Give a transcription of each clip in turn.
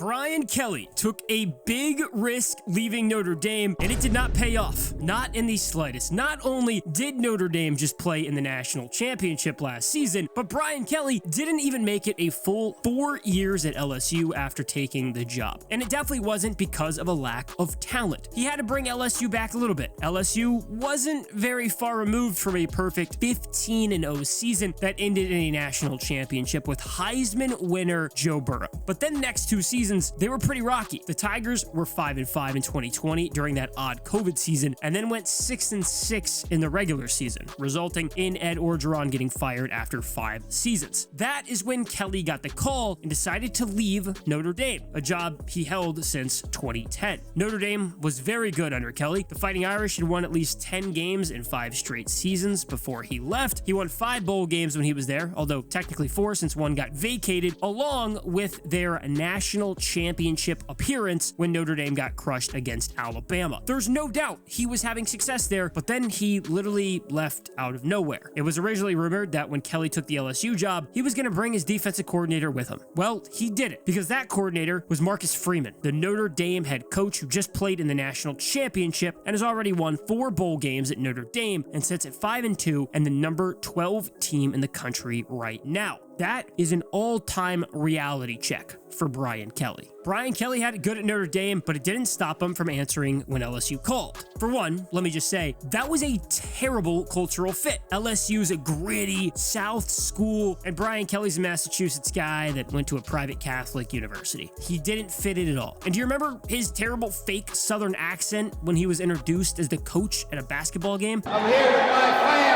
Brian Kelly took a big risk leaving Notre Dame, and it did not pay off. Not in the slightest. Not only did Notre Dame just play in the national championship last season, but Brian Kelly didn't even make it a full 4 years at LSU after taking the job. And it definitely wasn't because of a lack of talent. He had to bring LSU back a little bit. LSU wasn't very far removed from a perfect 15-0 season that ended in a national championship with Heisman winner Joe Burrow. But then the next 2 seasons, they were pretty rocky. The Tigers were 5-5 in 2020 during that odd COVID season, and then went 6-6 in the regular season, resulting in Ed Orgeron getting fired after 5 seasons. That is when Kelly got the call and decided to leave Notre Dame, a job he held since 2010. Notre Dame was very good under Kelly. The Fighting Irish had won at least 10 games in 5 straight seasons before he left. He won 5 bowl games when he was there, although technically 4 since one got vacated, along with their national championship appearance when Notre Dame got crushed against Alabama. There's no doubt he was having success there, but then he literally left out of nowhere. It was originally rumored that when Kelly took the LSU job, he was going to bring his defensive coordinator with him. Well, he did it, because that coordinator was Marcus Freeman, the Notre Dame head coach who just played in the national championship and has already won 4 bowl games at Notre Dame and sits at 5-2 and the number 12 team in the country right now. That is an all-time reality check for Brian Kelly. Brian Kelly had it good at Notre Dame, but it didn't stop him from answering when LSU called. For one, let me just say, that was a terrible cultural fit. LSU's a gritty South school, and Brian Kelly's a Massachusetts guy that went to a private Catholic university. He didn't fit it at all. And do you remember his terrible fake Southern accent when he was introduced as the coach at a basketball game? I'm here with my family.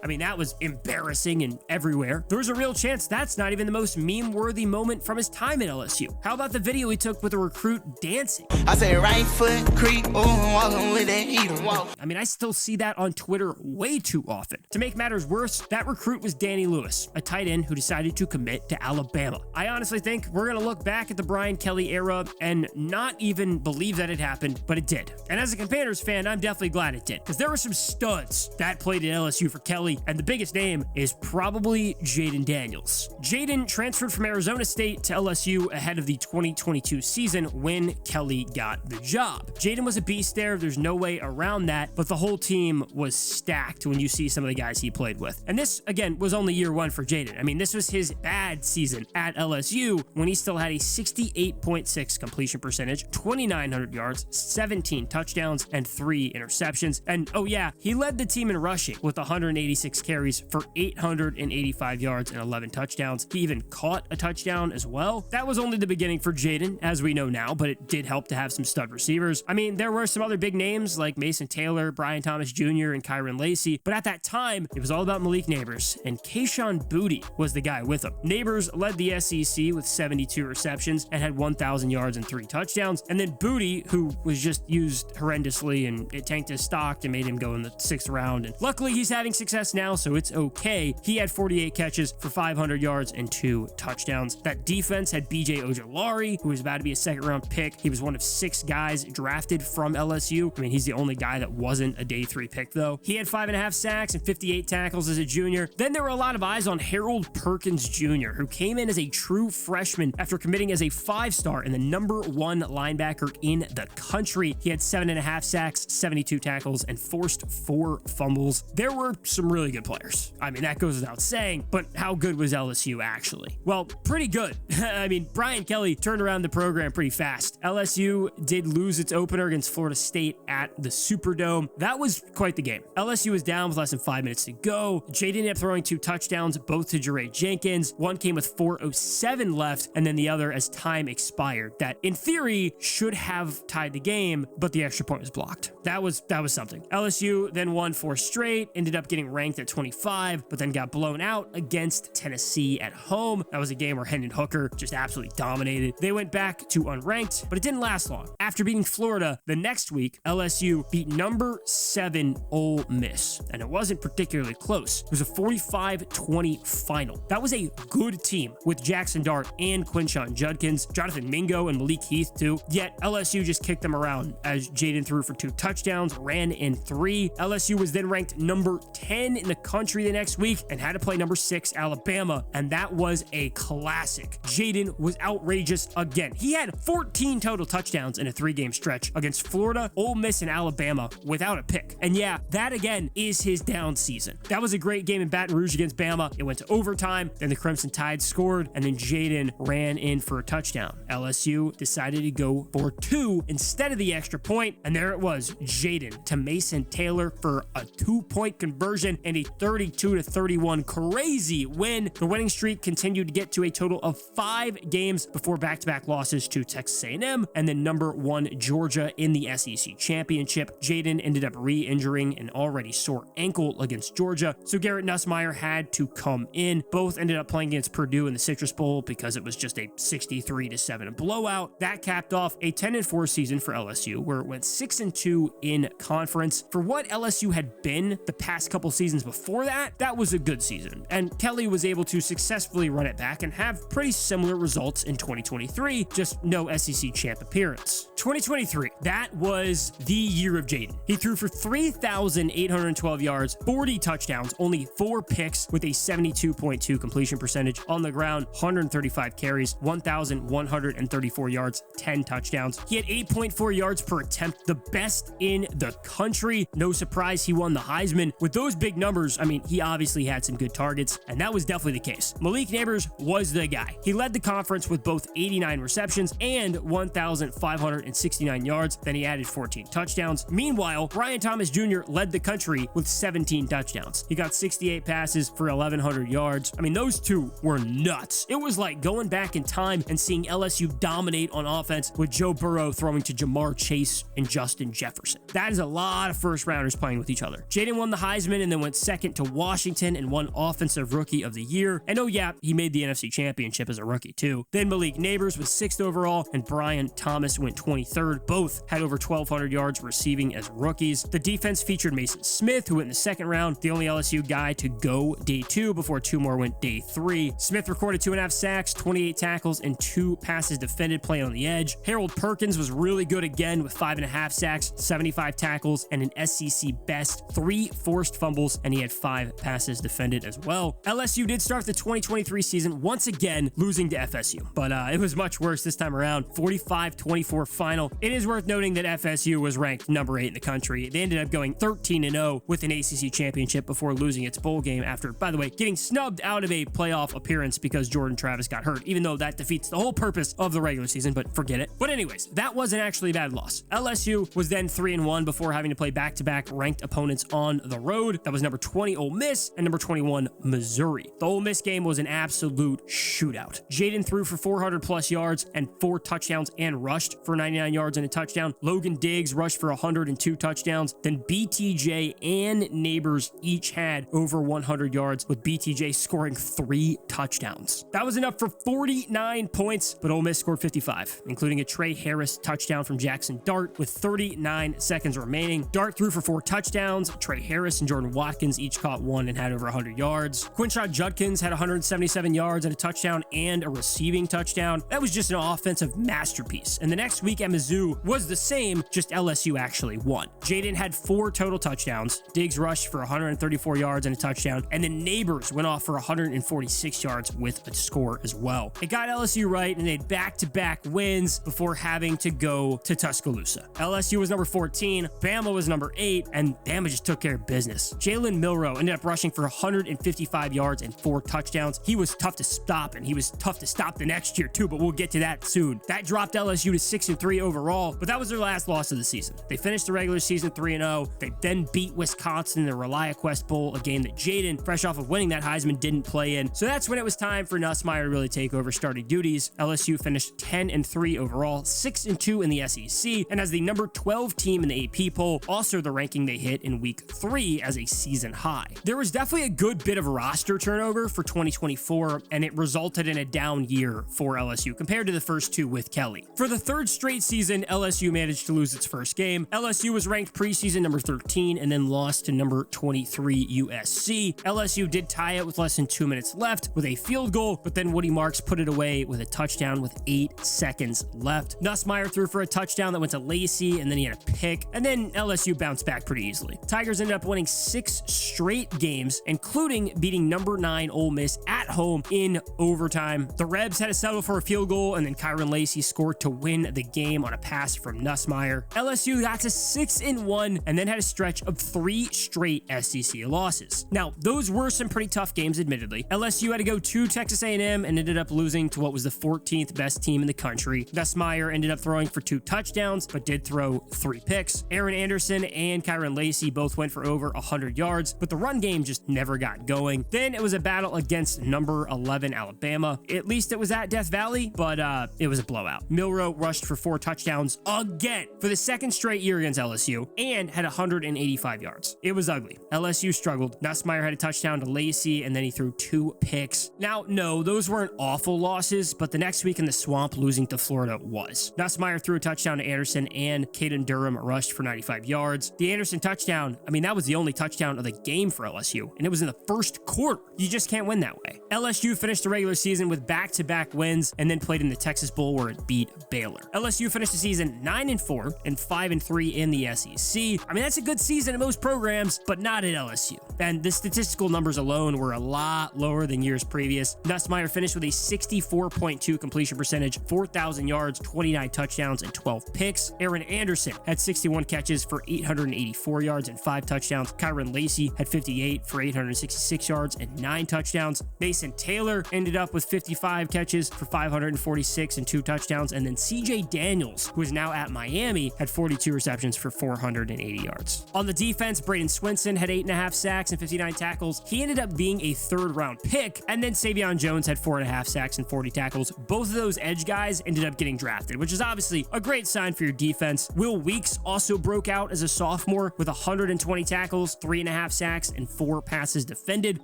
I mean, that was embarrassing and everywhere. There's a real chance that's not even the most meme-worthy moment from his time at LSU. How about the video he took with a recruit dancing? I say right foot creep, walking with that heater. I mean, I still see that on Twitter way too often. To make matters worse, that recruit was Danny Lewis, a tight end who decided to commit to Alabama. I honestly think we're going to look back at the Brian Kelly era and not even believe that it happened, but it did. And as a Commanders fan, I'm definitely glad it did, because there were some studs that played at LSU for Kelly, and the biggest name is probably Jayden Daniels. Jayden transferred from Arizona State to LSU ahead of the 2022 season when Kelly got the job. Jayden was a beast there. There's no way around that, but the whole team was stacked when you see some of the guys he played with. And this, again, was only year 1 for Jayden. I mean, this was his bad season at LSU when he still had a 68.6 completion percentage, 2,900 yards, 17 touchdowns, and 3 interceptions. And oh yeah, he led the team in rushing with 186 carries for 885 yards and 11 touchdowns. He even caught a touchdown as well. That was only the beginning for Jayden, as we know now, but it did help to have some stud receivers. I mean, there were some other big names like Mason Taylor, Brian Thomas Jr., and Kyron Lacey, but at that time, it was all about Malik Neighbors, and Kayshon Boutte was the guy with him. Neighbors led the SEC with 72 receptions and had 1,000 yards and 3 touchdowns, and then Boutte, who was just used horrendously, and it tanked his stock and made him go in the 6th round, and luckily he's having success now, so it's okay. He had 48 catches for 500 yards and 2 touchdowns. That defense had BJ Ojolari, who was about to be a 2nd-round pick. He was one of 6 guys drafted from LSU. I mean, he's the only guy that wasn't a day 3 pick, though. He had 5.5 sacks and 58 tackles as a junior. Then there were a lot of eyes on Harold Perkins Jr., who came in as a true freshman after committing as a 5-star and the number 1 linebacker in the country. He had 7.5 sacks, 72 tackles, and forced 4 fumbles. There were some really good players. I mean, that goes without saying, but how good was LSU actually? Well, pretty good. I mean, Brian Kelly turned around the program pretty fast. LSU did lose its opener against Florida State at the Superdome. That was quite the game. LSU was down with less than 5 minutes to go. Jayden ended up throwing 2 touchdowns, both to Jaray Jenkins. One came with 4:07 left, and then the other as time expired. That, in theory, should have tied the game, but the extra point was blocked. That was something. LSU then won 4 straight, ended up getting ranked at 25, but then got blown out against Tennessee at home. That was a game where Hendon Hooker just absolutely dominated. They went back to unranked, but it didn't last long. After beating Florida the next week, LSU beat number 7 Ole Miss, and it wasn't particularly close. It was a 45-20 final. That was a good team with Jackson Dart and Quinshon Judkins, Jonathan Mingo, and Malik Heath too. Yet LSU just kicked them around as Jayden threw for 2 touchdowns, ran in 3. LSU was then ranked number 10 10 in the country the next week and had to play number 6 Alabama, and that was a classic. Jayden was outrageous again. He had 14 total touchdowns in a 3-game stretch against Florida, Ole Miss, and Alabama without a pick. And yeah, that again is his down season. That was a great game in Baton Rouge against Bama. It went to overtime, then the Crimson Tide scored, and then Jayden ran in for a touchdown. LSU decided to go for 2 instead of the extra point, and there it was, Jayden to Mason Taylor for a 2-point conversion and a 32-31 crazy win. The winning streak continued to get to a total of 5 games before back-to-back losses to Texas A&M and then number 1 Georgia in the SEC championship. Jayden ended up re-injuring an already sore ankle against Georgia, so Garrett Nussmeier had to come in. Both ended up playing against Purdue in the Citrus Bowl because it was just a 63-7 blowout. That capped off a 10-4 season for LSU, where it went 6-2 in conference. For what LSU had been the past couple seasons before that, that was a good season, and Kelly was able to successfully run it back and have pretty similar results in 2023, just no SEC champ appearance. 2023, that was the year of Jayden. He threw for 3,812 yards, 40 touchdowns, only 4 picks with a 72.2 completion percentage on the ground, 135 carries, 1,134 yards, 10 touchdowns. He had 8.4 yards per attempt, the best in the country. No surprise he won the Heisman. With those big numbers, I mean, he obviously had some good targets, and that was definitely the case. Malik Neighbors was the guy. He led the conference with both 89 receptions and 1,569 yards. Then he added 14 touchdowns. Meanwhile, Brian Thomas Jr. led the country with 17 touchdowns. He got 68 passes for 1,100 yards. I mean, those two were nuts. It was like going back in time and seeing LSU dominate on offense with Joe Burrow throwing to Jamar Chase and Justin Jefferson. That is a lot of first rounders playing with each other. Jayden won the Heisman and then went second to Washington and won Offensive Rookie of the Year. And oh yeah, he made the NFC Championship as a rookie too. Then Malik Neighbors was 6th overall and Brian Thomas went 23rd. Both had over 1,200 yards receiving as rookies. The defense featured Mason Smith, who went in the second round, the only LSU guy to go day 2 before 2 more went day 3. Smith recorded 2.5 sacks, 28 tackles, and 2 passes defended playing on the edge. Harold Perkins was really good again with 5.5 sacks, 75 tackles, and an SEC best 3 forced fumbles, and he had 5 passes defended as well. LSU did start the 2023 season once again losing to FSU, but it was much worse this time around. 45-24 final. It is worth noting that FSU was ranked number 8 in the country. They ended up going 13-0 with an ACC championship before losing its bowl game after, by the way, getting snubbed out of a playoff appearance because Jordan Travis got hurt, even though that defeats the whole purpose of the regular season, but forget it. But anyways, that wasn't actually a bad loss. LSU was then 3-1 before having to play back-to-back ranked opponents on the road. That was number 20 Ole Miss and number 21 Missouri. The Ole Miss game was an absolute shootout. Jayden threw for 400 plus yards and 4 touchdowns and rushed for 99 yards and a touchdown. Logan Diggs rushed for 102 touchdowns. Then BTJ and Neighbors each had over 100 yards, with BTJ scoring 3 touchdowns. That was enough for 49 points, but Ole Miss scored 55, including a Trey Harris touchdown from Jackson Dart with 39 seconds remaining. Dart threw for 4 touchdowns. Trey Harris and Jordan Watkins each caught 1 and had over 100 yards. Quinshot Judkins had 177 yards and a touchdown and a receiving touchdown. That was just an offensive masterpiece. And the next week at Mizzou was the same, just LSU actually won. Jayden had 4 total touchdowns. Diggs rushed for 134 yards and a touchdown, and then Neighbors went off for 146 yards with a score as well. It got LSU right, and they had back-to-back wins before having to go to Tuscaloosa. LSU was number 14, Bama was number 8, and Bama just took care of business. Jalen Milroe ended up rushing for 155 yards and 4 touchdowns. He was tough to stop, and he was tough to stop the next year too, but we'll get to that soon. That dropped LSU to 6-3 overall, but that was their last loss of the season. They finished the regular season 3-0. They then beat Wisconsin in the ReliaQuest Bowl, a game that Jayden, fresh off of winning that Heisman, didn't play in. So that's when it was time for Nussmeier to really take over starting duties. LSU finished 10-3 overall, 6-2 in the SEC, and as the number 12 team in the AP poll, also the ranking they hit in week 3 as a season high. There was definitely a good bit of roster turnover for 2024, and it resulted in a down year for LSU compared to the first 2 with Kelly. For the 3rd straight Mid-season, LSU managed to lose its first game. LSU was ranked preseason number 13 and then lost to number 23 USC. LSU did tie it with less than 2 minutes left with a field goal, but then Woody Marks put it away with a touchdown with 8 seconds left. Nussmeier threw for a touchdown that went to Lacey, and then he had a pick, and then LSU bounced back pretty easily. Tigers ended up winning 6 straight games, including beating number 9 Ole Miss at home in overtime. The Rebs had to settle for a field goal, and then Kyron Lacey scored to win the game on a pass from Nussmeier. LSU got to 6-1 and then had a stretch of 3 straight SEC losses. Now, those were some pretty tough games, admittedly. LSU had to go to Texas A&M and ended up losing to what was the 14th best team in the country. Nussmeier ended up throwing for 2 touchdowns, but did throw 3 picks. Aaron Anderson and Kyron Lacey both went for over 100 yards, but the run game just never got going. Then it was a battle against number 11 Alabama. At least it was at Death Valley, but it was a blowout. Milroe rushed for 4 touchdowns again for the second straight year against LSU and had 185 yards. It was ugly. LSU struggled. Nussmeier had a touchdown to Lacey, and then he threw 2 picks. Now, no, those weren't awful losses, but the next week in the Swamp, losing to Florida was. Nussmeier threw a touchdown to Anderson, and Caden Durham rushed for 95 yards. The Anderson touchdown, I mean, that was the only touchdown of the game for LSU, and it was in the first quarter. You just can't win that way. LSU finished the regular season with back-to-back wins, and then played in the Texas Bowl where it beat Baylor. LSU finished the season 9-4 and 5-3 in the SEC. I mean, that's a good season in most programs, but not at LSU. And the statistical numbers alone were a lot lower than years previous. Nussmeier finished with a 64.2 completion percentage, 4,000 yards, 29 touchdowns, and 12 picks. Aaron Anderson had 61 catches for 884 yards and 5 touchdowns. Kyron Lacey had 58 for 866 yards and 9 touchdowns. Mason Taylor ended up with 55 catches for 546 and 2 touchdowns. And then Jayden Daniels, who is now at Miami, had 42 receptions for 480 yards. On the defense, Braden Swinson had 8.5 sacks and 59 tackles. He ended up being a 3rd-round pick. And then Savion Jones had 4.5 sacks and 40 tackles. Both of those edge guys ended up getting drafted, which is obviously a great sign for your defense. Will Weeks also broke out as a sophomore with 120 tackles, 3.5 sacks, and 4 passes defended.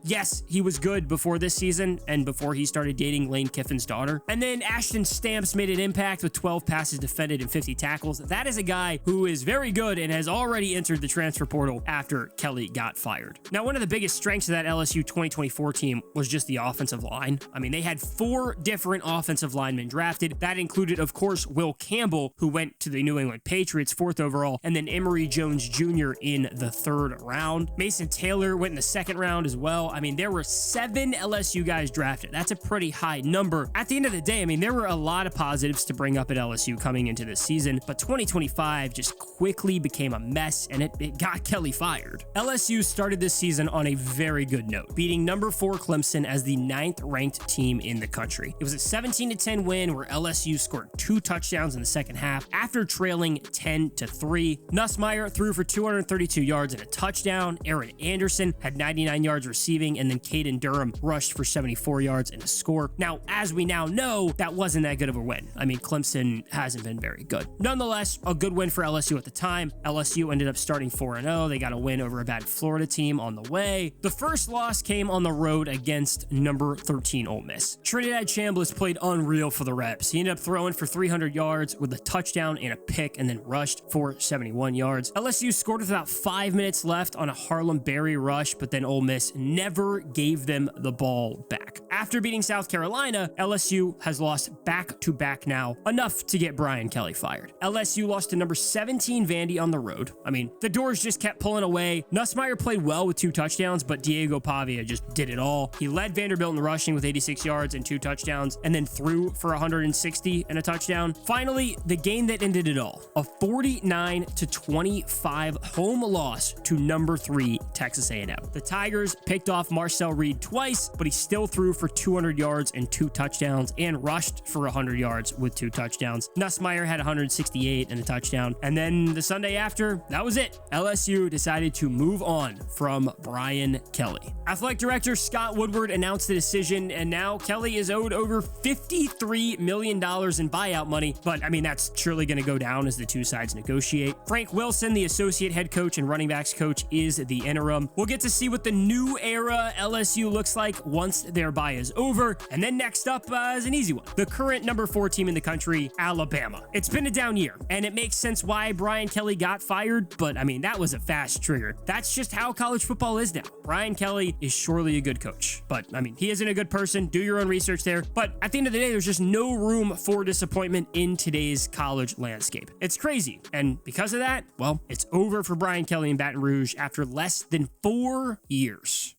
Yes, he was good before this season and before he started dating Lane Kiffin's daughter. And then Ashton Stamps made an impact with 12 passes defended and 50 tackles. That is a guy who is very good and has already entered the transfer portal after Kelly got fired. Now, one of the biggest strengths of that LSU 2024 team was just the offensive line. I mean, they had 4 different offensive linemen drafted. That included, of course, Will Campbell, who went to the New England Patriots 4th overall, and then Emory Jones Jr. in the 3rd round. Mason Taylor went in the 2nd round as well. I mean, there were 7 LSU guys drafted. That's a pretty high number. At the end of the day, I mean, there were a lot of positives to bring up at LSU coming into this season, but 2025 just quickly became a mess, and it got Kelly fired. LSU started this season on a very good note, beating number 4 Clemson as the 9th ranked team in the country. It was a 17-10 win where LSU scored 2 touchdowns in the second half after trailing 10-3. Nussmeier threw for 232 yards and a touchdown. Aaron Anderson had 99 yards receiving, and then Caden Durham rushed for 74 yards and a score. Now, as we now know, that wasn't that good of a win. I mean, Clemson hasn't been very good. Nonetheless, a good win for LSU at the time. LSU ended up starting 4-0. They got a win over a bad Florida team on the way. The first loss came on the road against number 13 Ole Miss. Trinidad Chambliss played unreal for the Rebs. He ended up throwing for 300 yards with a touchdown and a pick, and then rushed for 71 yards. LSU scored with about 5 minutes left on a Harlem Berry rush, but then Ole Miss never gave them the ball back. After beating South Carolina, LSU has lost back-to-back now, enough to get Brian Kelly fired. LSU lost to number 17 Vandy on the road. I mean, the doors just kept pulling away. Nussmeier played well with 2 touchdowns, but Diego Pavia just did it all. He led Vanderbilt in rushing with 86 yards and 2 touchdowns, and then threw for 160 and a touchdown. Finally, the game that ended it all, a 49-25 home loss to number 3 Texas A&M. The Tigers picked off Marcel Reed twice, but he still threw for 200 yards and 2 touchdowns and rushed for 100 yards with 2 touchdowns. Nussmeier had 168 and a touchdown. And then the Sunday after, that was it. LSU decided to move on from Brian Kelly. Athletic Director Scott Woodward announced the decision, and now Kelly is owed over $53 million in buyout money. But I mean, that's surely going to go down as the two sides negotiate. Frank Wilson, the associate head coach and running backs coach, is the interim interim. We'll get to see what the new era LSU looks like once their bye is over. And then next up is an easy one. The current number 4 team in the country, Alabama. It's been a down year, and it makes sense why Brian Kelly got fired, but I mean, that was a fast trigger. That's just how college football is now. Brian Kelly is surely a good coach, but I mean, he isn't a good person. Do your own research there. But at the end of the day, there's just no room for disappointment in today's college landscape. It's crazy. And because of that, well, it's over for Brian Kelly in Baton Rouge after less than 4 years.